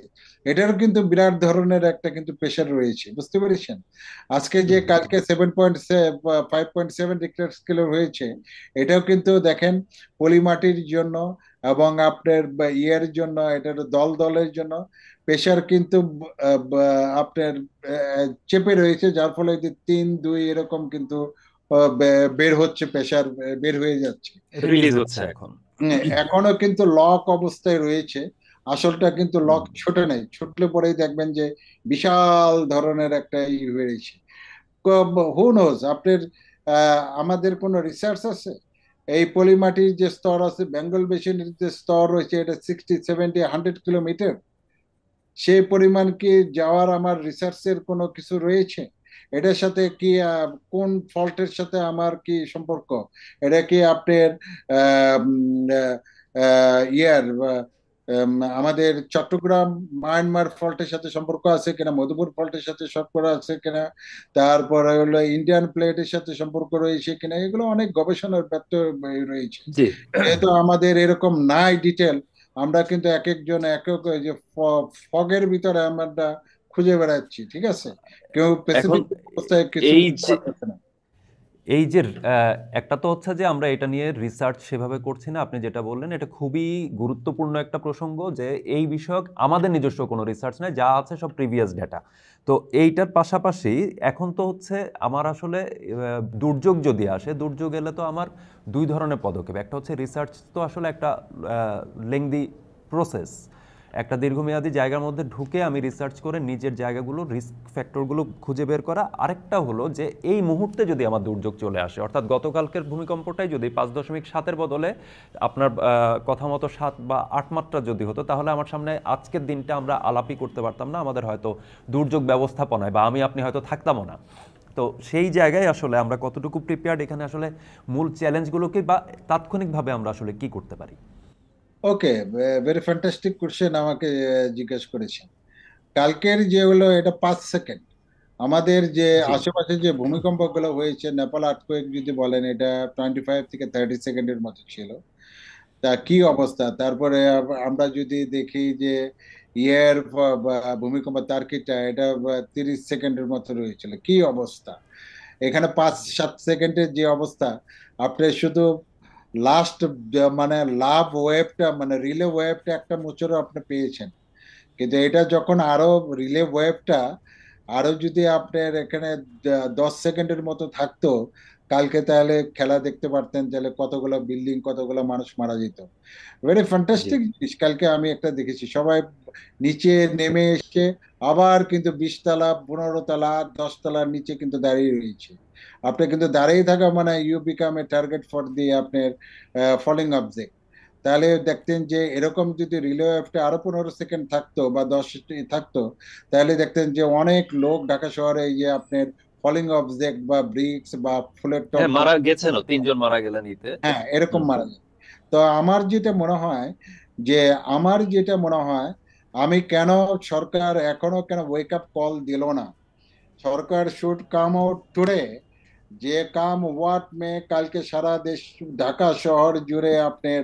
এটারও কিন্তু বিরাট ধরনের একটা কিন্তু প্রেশার রয়েছে, বুঝতে পেরেছেন? আজকে যে কালকে 7.5.7 রিক্টার স্কেলে হয়েছে, এটাও কিন্তু দেখেন পলিমাটির জন্য এবং আপনার ইয়ের জন্য, এটার দল দলের জন্য প্রেশার কিন্তু আপনার চেপে রয়েছে, যার ফলে যে 3-2 এরকম কিন্তু বের হচ্ছে, প্রেশার বের হয়ে যাচ্ছে। রিলিজ রিলিজ হচ্ছে হচ্ছে। এখন। এখনো কিন্তু লক অবস্থায় রয়েছে, আসলটা কিন্তু লক ছোটে নাই, ছুটলে পরেই দেখবেন যে বিশাল ধরনের একটা ই হয়েছে। হু নোজ আপনার আমাদের কোনো রিসার্চ আছে এই পলিমাটির যে স্তর আছে, বেঙ্গল বেসিনের যে স্তর রয়েছে, এটা 60, 70, 100 কিলোমিটার, সেই পরিমাণ কি যাওয়ার আমার রিসার্চের কোনো কিছু রয়েছে? এটার সাথে কি কোন ফল্টের সাথে আমার কি সম্পর্ক? এটা কি আপনার আহ, উম, ইয়ার আমাদের চট্টগ্রাম মায়ানমার ফল্টের সাথে সম্পর্ক আছে কিনা, মধুপুর ফল্টের সাথে সম্পর্ক আছে কিনা, তারপরে হলো ইন্ডিয়ান প্লেটের সাথে সম্পর্ক রয়েছে কিনা, এগুলো অনেক গবেষণার ব্যর্থ রয়েছে। জি। যেহেতু আমাদের এরকম নাই ডিটেল, আমরা কিন্তু এক একজন এক এক ওই যে ফগের ভিতরে আমরা খুঁজে বেড়াচ্ছি, ঠিক আছে? কেউ এখন স্পেসিফিক অবস্থায় কিছু এই বলতে যে পারতেছে না। এই যে একটা তো হচ্ছে যে আমরা এটা নিয়ে রিসার্চ সেভাবে করছি না, আপনি যেটা বললেন এটা খুবই গুরুত্বপূর্ণ একটা প্রসঙ্গ, যে এই বিষয়ক আমাদের নিজস্ব কোনো রিসার্চ নাই, যা আছে সব প্রিভিয়াস ডেটা। তো এইটার পাশাপাশি এখন তো হচ্ছে আমার আসলে দুর্যোগ যদি আসে, দুর্যোগ এলে তো আমার দুই ধরনের পদক্ষেপ। একটা হচ্ছে রিসার্চ, তো আসলে একটা লেংদি প্রসেস, একটা দীর্ঘমেয়াদী জায়গার মধ্যে ঢুকে আমি রিসার্চ করে নিজের জায়গাগুলো, রিস্ক ফ্যাক্টরগুলো খুঁজে বের করা। আরেকটা হলো যে এই মুহূর্তে যদি আমার দুর্যোগ চলে আসে, অর্থাৎ গতকালকের ভূমিকম্পটাই যদি 5.7-এর বদলে আপনার কথা মতো 7 বা 8 মাত্রা যদি হতো, তাহলে আমার সামনে আজকের দিনটা আমরা আলাপই করতে পারতাম না, আমাদের হয়তো দুর্যোগ ব্যবস্থাপনায় বা আমি আপনি হয়তো থাকতামও না। তো সেই জায়গায় আসলে আমরা কতটুকু প্রিপেয়ার্ড, এখানে আসলে মূল চ্যালেঞ্জগুলোকে বা তাৎক্ষণিকভাবে আমরা আসলে কি করতে পারি? ওকে, ভেরি ফ্যান্টাস্টিক কোশ্চেন আমাকে জিজ্ঞেস করেছেন। কালকের যে হলো এটা 5 সেকেন্ড, আমাদের যে জি। আশেপাশে যে ভূমিকম্প গুলো হয়েছে, নেপাল আর্থকোয়েক যদি বলেন, এটা 25 থেকে 30 সেকেন্ডের মতো ছিল। তা কি অবস্থা? তারপরে আমরা যদি দেখি যে ইয়ের ভূমিকম্প তার্কিটা, এটা 30 সেকেন্ডের মতো রয়েছিল, কি অবস্থা! এখানে 5-7 সেকেন্ডের যে অবস্থা, আপনি শুধু লাস্ট মানে লাভ ওয়েভটা, মানে রিলে ওয়েভটা একটা মোচড়ও আপনি পেয়েছেন। কিন্তু এটা যখন আরো রিলে ওয়েভটা আরো যদি আপনার এখানে 10 সেকেন্ডের মতো থাকতো কালকে, তাহলে খেলা দেখতে পারতেন, তাহলে কতগুলো বিল্ডিং, কতগুলো মানুষ মারা যেত। ভেরি জি। ফ্যান্টাস্টিক জিনিস কালকে আমি একটা দেখেছি, সবাই নিচে নেমে এসে আবার কিন্তু 20 তলা, 15 তলা, 10 তলার নিচে কিন্তু দাঁড়িয়ে রয়েছে। আপনি কিন্তু দাঁড়িয়ে থাকা মানে you become a target for the আপনার ফলিং অবজেক্ট। তাহলে দেখতেন যে এরকম যদি রিলে ওয়েভটা আরো 15 সেকেন্ড থাকতো বা 10 থাকতো, তাহলে দেখতেন যে অনেক লোক ঢাকা শহরে এই যে আপনার ফলিং অবজেক্ট বা ব্রিক্স বা ফুলের টব হ্যাঁ, বা, মারা গেছেন, 3 জন মারা গেলেন ইতে। হ্যাঁ, এরকম হুম। মারা যায়। তো আমার যেটা মনে হয় যে আমার যেটা মনে হয়, আমি কেন সরকার এখনো কেন ওয়েক আপ কল দিল না? সরকার শুড কাম আউট টুডে, যে কাম হোয়াট মে, কালকে সারা দেশ, ঢাকা শহর জুড়ে আপনার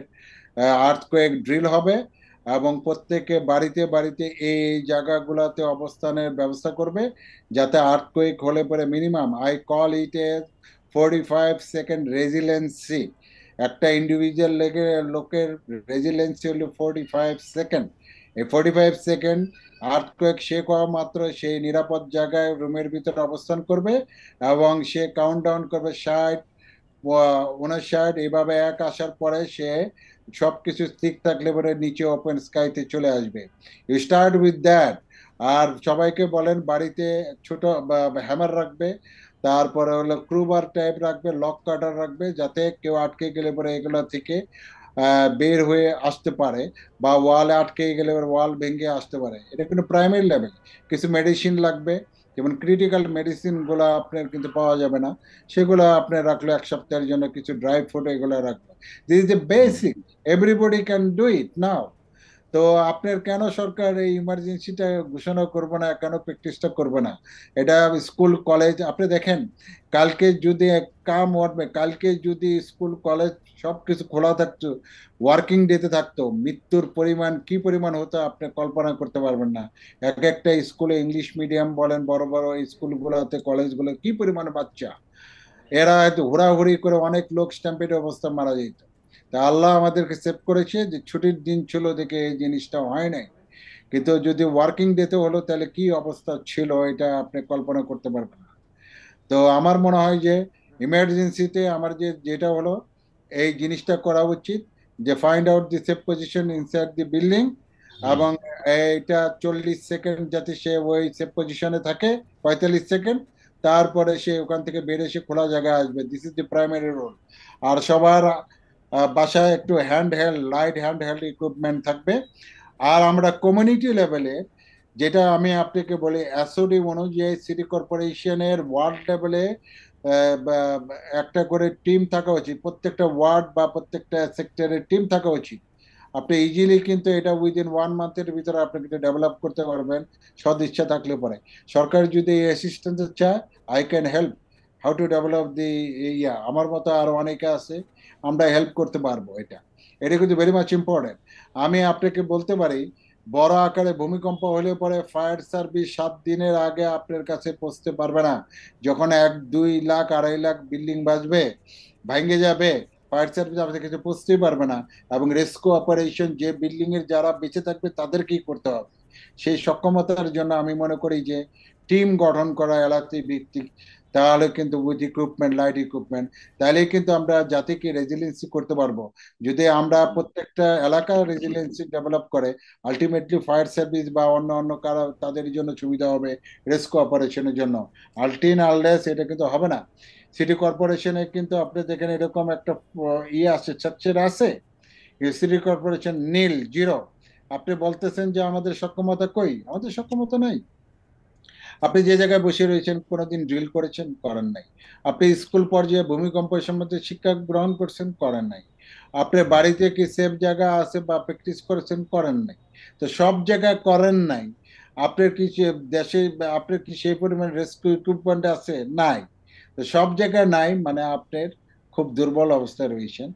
আর্থকোয়েক ড্রিল হবে, এবং প্রত্যেকে বাড়িতে বাড়িতে এই জায়গাগুলোতে অবস্থানের ব্যবস্থা করবে, যাতে আর্থকোয়েক হলে পরে minimum, I call it a 45 second resiliency. একটা ইন্ডিভিজুয়াল লোকের রেজিলেন্সি হলো 45 সেকেন্ড। এই 45 সেকেন্ড আর্থকোয়েক শেক হওয়া মাত্র সেই নিরাপদ জায়গায় রুমের ভিতরে অবস্থান করবে, এবং সে কাউন্ট ডাউন করবে 60, 59, এইভাবে এক আসার পরে সে সবকিছু ঠিক থাকলে পরে নিচে ওপেন স্কাইতে চলে আসবে। You start with that. আর সবাইকে বলেন বাড়িতে ছোট হ্যামার রাখবে, তারপরে হলো ক্রুবার টাইপ রাখবে, লক কাটার রাখবে, যাতে কেউ আটকে গেলে পরে এগুলো থেকে বের হয়ে আসতে পারে, বা ওয়ালে আটকে গেলে ওয়াল ভেঙে আসতে পারে। এটা কিন্তু প্রাইমারি লেভেল। কিছু মেডিসিন লাগবে, যেমন ক্রিটিক্যাল মেডিসিন গুলো আপনার কিন্তু পাওয়া যাবে না, সেগুলো আপনার রাখলো 1 সপ্তাহের জন্য, কিছু ড্রাই ফ্রুট এগুলো রাখলো। This is the basic, everybody can do it now. তো আপনার কেন সরকার এই ইমার্জেন্সিটা ঘোষণা করবে না, কেন প্র্যাকটিসটা করবে না? এটা স্কুল কলেজ আপনি দেখেন, কালকে যদি কালকে যদি স্কুল কলেজ সবকিছু খোলা থাকতো, ওয়ার্কিং ডেতে থাকতো, মৃত্যুর পরিমাণ কি পরিমাণ হতো আপনি কল্পনা করতে পারবেন না। এক একটা স্কুলে ইংলিশ মিডিয়াম বলেন, বড় বড় স্কুলগুলোতে কলেজগুলো কি পরিমাণ বাচ্চা, এরা হয়তো হুড়াহুড়ি করে অনেক লোক স্ট্যাম্পেড অবস্থা মারা যেত। তা আল্লাহ আমাদেরকে সেভ করেছে যে ছুটির দিন ছিল দেখে এই জিনিসটা হয় নাই। কিন্তু যদি ওয়ার্কিং ডেতে হলো তাহলে কি অবস্থা ছিল এটা আপনি কল্পনা করতে পারবেন না। তো আমার মনে হয় যে ইমার্জেন্সিতে আমার যেটা হলো, এই জিনিসটা করা উচিত যে find out the safe position inside the building, hmm. এবং এইটা 40 সেকেন্ড যাতে সে ওই সেফ পজিশনে থাকে, 45 সেকেন্ড, তারপরে সে ওখান থেকে বের এসে খোলা জায়গায় আসবে। This is the primary role. আর সবার বাসায় একটু লাইট হ্যান্ড হেল্ড ইকুইপমেন্ট থাকবে। আর আমরা কমিউনিটি লেভেলে, যেটা আমি আপনাকে বলি, এসওডি অনুযায়ী সিটি কর্পোরেশনের ওয়ার্ড লেভেলে একটা করে টিম থাকা উচিত, প্রত্যেকটা ওয়ার্ড বা প্রত্যেকটা সেক্টরের টিম থাকা উচিত। আপনি ইজিলি কিন্তু এটা উইদিন 1 মান্থের ভিতরে আপনি কিন্তু ডেভেলপ করতে পারবেন, সদ ইচ্ছা থাকলে পরে। সরকার যদি এই অ্যাসিস্ট্যান্স চায়, I can help how to develop দি, আমার মতো আরো অনেকে আছে, আমরা হেল্প করতে পারবো। এটা এটা কিন্তু ভেরি মাচ ইম্পর্টেন্ট। আমি আপনাকে বলতে পারি, বড় আকারে ভূমিকম্প হলে পরে ফায়ার সার্ভিস 7 দিনের আগে আপনার কাছে পৌঁছতে পারবে না। যখন 1, 2 লাখ 2.5 লাখ বিল্ডিং বাজবে, ভাঙে যাবে, ফায়ার সার্ভিস আপনাদের কাছে পৌঁছতেই পারবে না। এবং রেস্কিউ অপারেশন যে বিল্ডিং এর যারা বেঁচে থাকবে তাদেরকেই করতে হবে। সেই সক্ষমতার জন্য আমি মনে করি যে টিম গঠন করা এলাকাতে ভিত্তিক, তাহলে কিন্তু উইথ ইকুইপমেন্ট, লাইট ইকুইপমেন্ট, তাহলে কিন্তু আমরা জাতিকে রেজিলিয়েন্সি করতে পারবো। যদি আমরা প্রত্যেকটা এলাকা রেজিলিয়েন্সি ডেভেলপ করে, আলটিমেটলি ফায়ার সার্ভিস বা অন্য অন্য কারা তাদের জন্য সুবিধা হবে, রেস্কিউ অপারেশনের জন্য। আললেস এটা কিন্তু হবে না। সিটি কর্পোরেশনে কিন্তু আপনি দেখেন এরকম একটা আছে, স্ট্রাকচার আছে, সিটি কর্পোরেশন নীল, জিরো। আপনি বলতেছেন যে আমাদের সক্ষমতা কই, আমাদের সক্ষমতা নাই। আপনি যে জায়গায় বসে রয়েছেন, কোনোদিন ড্রিল করেছেন? করেন নাই। আপনি স্কুল পর্যায়ে ভূমিকম্প সম্বন্ধে শিক্ষা গ্রহণ করছেন? করেন নাই। আপনার বাড়িতে কি সেফ জায়গা আছে বা প্র্যাকটিস করেছেন? করেন নাই। তো সব জায়গায় করেন নাই, আপনার কি দেশে আপনার কি সেই পরিমাণ রেস্কিউ ইকুইপমেন্ট আছে? নাই। তো সব জায়গায় নাই মানে আপনার খুব দুর্বল অবস্থায় রয়েছেন।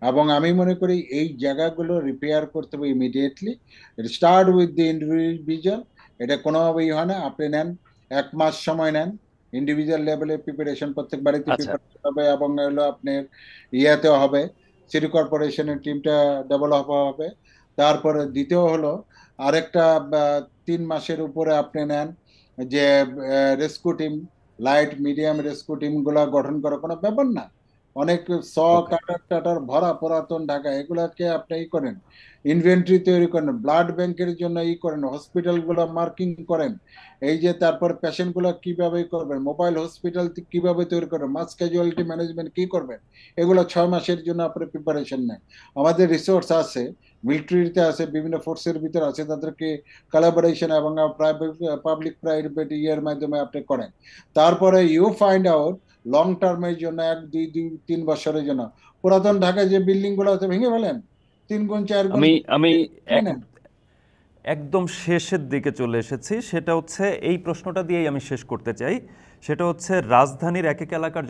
এবং আমি মনে করি এই জায়গাগুলো রিপেয়ার করতে হবে immediately. Start with the individual. এটা কোনোভাবেই হয় না। আপনি নেন, 1 মাস সময় নেন, ইন্ডিভিজুয়াল লেভেলে প্রিপারেশন, প্রত্যেক বাড়িতে আচ্ছা। প্রিপারেশন হবে, এবং হলো আপনার ইয়েতে হবে, সিটি কর্পোরেশনের টিমটা ডেভেলপ হবে। তারপরে দ্বিতীয় হলো আরেকটা 3 মাসের উপরে আপনি নেন যে rescue team, light medium rescue team গুলা গঠন করা কোনো ব্যাপার না। অনেক স ওকে। কাটার টাটার ভরা পুরাতন ঢাকা, এগুলাকে আপনি করেন, ইনভেন্টরি তৈরি করেন, ব্লাড ব্যাংকের জন্য করেন, হসপিটাল গুলো মার্কিং করেন। এই যে তারপর পেশেন্ট গুলো কিভাবে করবেন, মোবাইল হসপিটাল কিভাবে তৈরি করবেন, মাস ক্যাজুয়ালিটি ম্যানেজমেন্ট কি করবেন, এগুলো 6 মাসের জন্য আপনি প্রিপারেশন নেন। আমাদের রিসোর্স আছে, মিলিটারিতে আছে, বিভিন্ন ফোর্সের ভিতরে আছে, তাদেরকে কোলাবোরেশন এবং প্রাইভেট পাবলিক প্রাইভেট ইয়ের মাধ্যমে আপনি করেন। তারপরে ইউ ফাইন্ড আউট লং টার্মের জন্য 1, 2, 3 বছরের জন্য পুরাতন ঢাকায় যে বিল্ডিং গুলো আছে ভেঙে ফেলেন, 3 গুণ 4 গুণ আমি আমি ভেঙে এক নেন। একদম শেষের দিকে চলে এসেছি, সেটা হচ্ছে এই প্রশ্নটা দিয়েই আমি শেষ করতে চাই। সেটা হচ্ছে রাজধানীর এক এক এলাকার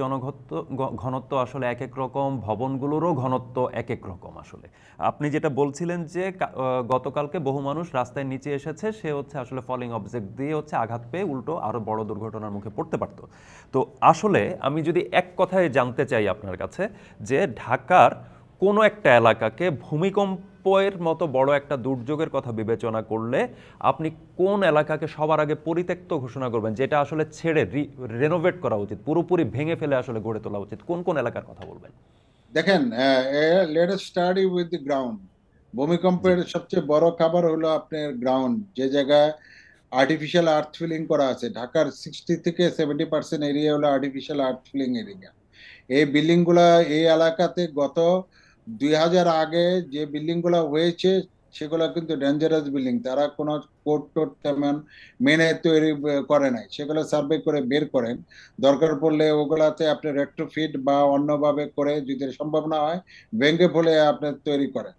ঘনত্ব আসলে এক এক রকম, ভবনগুলোরও ঘনত্ব এক এক রকম আসলে। আপনি যেটা বলছিলেন যে গতকালকে বহু মানুষ রাস্তায় নিচে এসেছে, সে হচ্ছে আসলে ফলিং অবজেক্ট দিয়ে হচ্ছে আঘাত পেয়ে উল্টো আরও বড় দুর্ঘটনার মুখে পড়তে পারত। তো আসলে আমি যদি এক কথায় জানতে চাই আপনার কাছে, যে ঢাকার কোনো একটা এলাকাকে ভূমিকম্পের মতো বড় একটা দুর্যোগের কথা বিবেচনা করলে আপনি কোন এলাকাকে সবার আগে পরিত্যক্ত ঘোষণা করবেন, যেটা আসলে ছেড়ে রেনোভেট করা উচিত, পুরোপুরি ভেঙে ফেলে আসলে গড়ে তোলা উচিত, কোন কোন এলাকার কথা বলবেন? দেখেন, let us study with the ground. জি। ভূমিকম্পের সবচেয়ে বড় খাবার হলো আপনার গ্রাউন্ড, যে জায়গায় আর্টিফিশিয়াল আর্থ ফিলিং করা আছে। ঢাকার 60 থেকে 70% এরিয়া হলো আর্টিফিশিয়াল আর্থ ফিলিং এরিয়া। এই বিল্ডিং গুলা এই এলাকাতে গত 2000 আগে যে বিল্ডিং গুলা হয়েছে, সেগুলো কিন্তু ডেঞ্জারাস বিল্ডিং। তারা কোনো কোড টোড তেমন মেনে তৈরি করে নাই, সেগুলো সার্ভে করে বের করেন। দরকার পড়লে ওগুলাতে আপনি রেট্রোফিট বা অন্যভাবে করে, যদি সম্ভব না হয় ভেঙে ফেলে আপনি তৈরি করেন।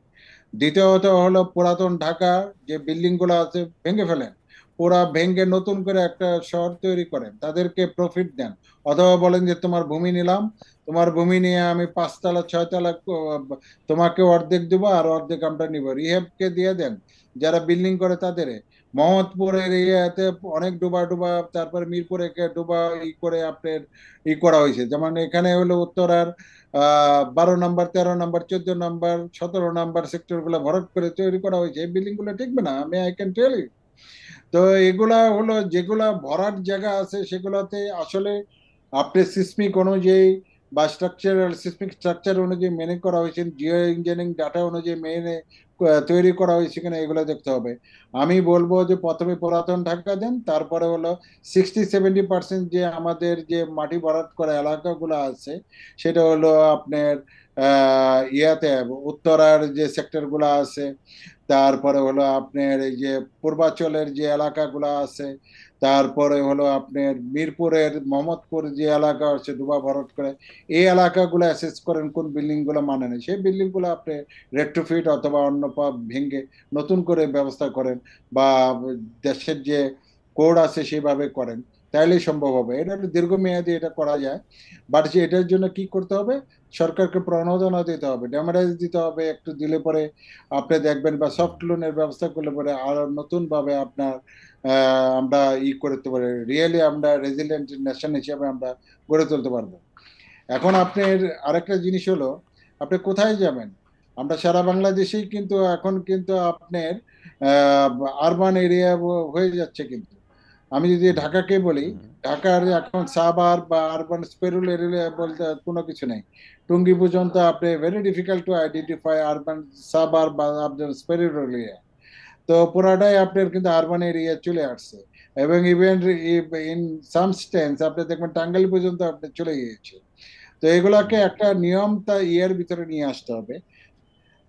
দ্বিতীয়ত হলো পুরাতন ঢাকা যে বিল্ডিং গুলো আছে ভেঙে ফেলেন, পুরা ভেঙে নতুন করে একটা শহর তৈরি করেন, তাদেরকে প্রফিট দেন। অথবা বলেন যে তোমার ভূমি নিলাম, তোমার ভূমি নিয়ে আমি 5 তলা 6 তলা তোমাকে অর্ধেক দেবো আর অর্ধেক আমরা নিব, রিহেবকে দিয়ে দেন যারা বিল্ডিং করে তাদের। মোহাম্মদপুরের এরিয়াতে অনেক ডুবা ডুবা, তারপরে মিরপুরে ডুবা করে আপনার করা হয়েছে। যেমন এখানে হলো উত্তরার 12 নম্বর, 13 নম্বর, 14 নম্বর, 17 নম্বর সেক্টর গুলো ভরাট করে তৈরি করা হয়েছে, এই বিল্ডিং গুলো টিকবে না, আমি আই ক্যান টেল ইউ। তো এগুলা হলো যেগুলা ভরাট জায়গা আছে সেগুলোতে আসলে আপনি সিসমিক অনুযায়ী বা স্ট্রাকচারাল সিসমিক স্ট্রাকচার অনুযায়ী মেনে করা হয়েছে, জিও ইঞ্জিনিয়ারিং ডাটা অনুযায়ী মেনে তৈরি করা হয়েছে কিনা এগুলো দেখতে হবে। আমি বলবো যে প্রথমে পুরাতন ঢাকা দেন, তারপরে হলো 60-70% যে আমাদের যে মাটি ভরাট করা এলাকাগুলো আছে সেটা হলো আপনার ইয়াতে উত্তরার যে সেক্টর গুলো আছে, তারপরে হলো আপনার এই যে পূর্বাঞ্চলের যে এলাকাগুলো আছে, তারপরে হলো আপনার মিরপুরের মোহাম্মদপুর যে এলাকা আছে ডুবা ভরাট করে, এই এলাকাগুলো অ্যাসেস করেন কোন বিল্ডিং গুলো মানে নেই, সেই বিল্ডিং গুলো আপনি রেট্রোফিট অথবা অন্য ভেঙে নতুন করে ব্যবস্থা করেন, বা দেশের যে কোড আছে সেভাবে করেন, তাইলেই সম্ভব হবে। এটা হলো দীর্ঘমেয়াদী, এটা করা যায়। বাট এটার জন্য কি করতে হবে, সরকারকে প্রণোদনা দিতে হবে, ড্যামারেজ দিতে হবে, একটু দিলে পরে আপনি দেখবেন, বা সফট লোনের ব্যবস্থা করলে পরে আরো নতুন ভাবে আপনার আমরা করতে পারি, রিয়েলি আমরা রেজিলিয়েন্ট নেশন হিসেবে আমরা গড়ে তুলতে পারবো। এখন আপনার আরেকটা জিনিস হলো, আপনি কোথায় যাবেন, আমরা সারা বাংলাদেশেই কিন্তু এখন কিন্তু আপনার আরবান এরিয়া হয়ে যাচ্ছে। কিন্তু আমি যদি ঢাকাকে বলি, ঢাকার এখন সাবার বা আরবান স্পেরুল এরিয়া বলতে কোনো কিছু নেই। টুঙ্গি পর্যন্ত আপনি very difficult to identify urban সাবার বা আপনার স্পেরুল এরিয়া। তো পুরাটাই আপনার কিন্তু আরবান এরিয়া চলে আসছে, এবং ইভেন ইন সাম স্টেন্স আপনি দেখবেন টাঙ্গাইল পর্যন্ত আপনি চলে গিয়েছে। তো এগুলাকে একটা নিয়ম তা ইয়ের ভিতরে নিয়ে আসতে হবে।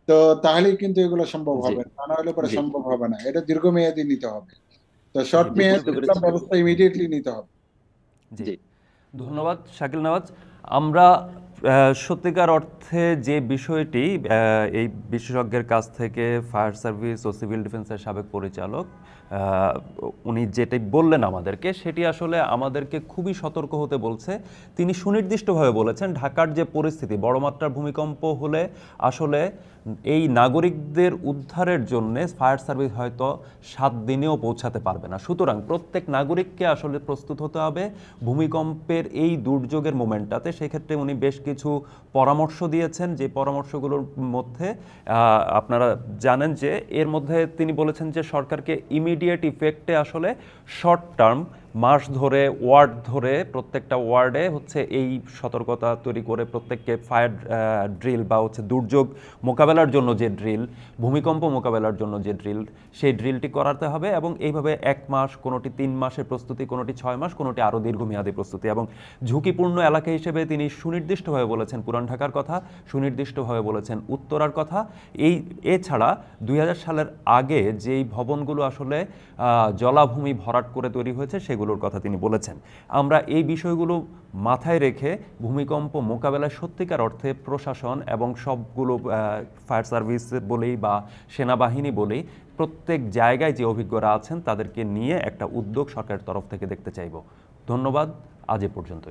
তো তাহলেই কিন্তু এগুলো সম্ভব জি হবে, তা না হলে পরে জি সম্ভব হবে না, এটা দীর্ঘমেয়াদী নিতে হবে। তো শর্ট জি মেয়াদী বুঝতে পেরেছি। ব্যবস্থা ইমিডিয়েটলি নিতে হবে। জি, জি ধন্যবাদ শাকিল নওয়াজ। আমরা সত্যিকার অর্থে যে বিষয়টি এই বিশেষজ্ঞের কাছ থেকে ফায়ার সার্ভিস ও সিভিল ডিফেন্সের সাবেক পরিচালক উনি যেটি বললেন আমাদেরকে, সেটি আসলে আমাদেরকে খুবই সতর্ক হতে বলছে। তিনি সুনির্দিষ্টভাবে বলেছেন ঢাকার যে পরিস্থিতি, বড় মাত্রার ভূমিকম্প হলে আসলে এই নাগরিকদের উদ্ধারের জন্য ফায়ার সার্ভিস হয়তো 7 দিনেও পৌঁছাতে পারবে না। সুতরাং প্রত্যেক নাগরিককে আসলে প্রস্তুত হতে হবে ভূমিকম্পের এই দুর্যোগের মোমেন্টটাতে। সেক্ষেত্রে উনি বেশ কিছু পরামর্শ দিয়েছেন, যে পরামর্শগুলোর মধ্যে আপনারা জানেন যে এর মধ্যে তিনি বলেছেন যে সরকারকে ইমিডিয়েট ইফেক্টে আসলে শর্ট টার্ম মাস ধরে, ওয়ার্ড ধরে, প্রত্যেকটা ওয়ার্ডে হচ্ছে এই সতর্কতা তৈরি করে প্রত্যেককে ফায়ার ড্রিল বা হচ্ছে দুর্যোগ মোকাবেলার জন্য যে ড্রিল, ভূমিকম্প মোকাবেলার জন্য যে ড্রিল, সেই ড্রিলটি করাতে হবে। এবং এইভাবে 1 মাস, কোনোটি 3 মাসের প্রস্তুতি, কোনোটি 6 মাস, কোনোটি আরও দীর্ঘমেয়াদী প্রস্তুতি। এবং ঝুঁকিপূর্ণ এলাকা হিসেবে তিনি সুনির্দিষ্টভাবে বলেছেন পুরান ঢাকার কথা, সুনির্দিষ্টভাবে বলেছেন উত্তরার কথা। এছাড়া 2000 সালের আগে যেই ভবনগুলো আসলে জলাভূমি ভরাট করে তৈরি হয়েছে সেগুলোর কথা তিনি বলেছেন। আমরা এই বিষয়গুলো মাথায় রেখে ভূমিকম্প মোকাবেলায় সত্যিকার অর্থে প্রশাসন এবং সবগুলো ফায়ার সার্ভিস বলেই বা সেনাবাহিনী বলেই প্রত্যেক জায়গায় যে অভিজ্ঞরা আছেন তাদেরকে নিয়ে একটা উদ্যোগ সরকারের তরফ থেকে দেখতে চাইব। ধন্যবাদ, আজ এ পর্যন্ত।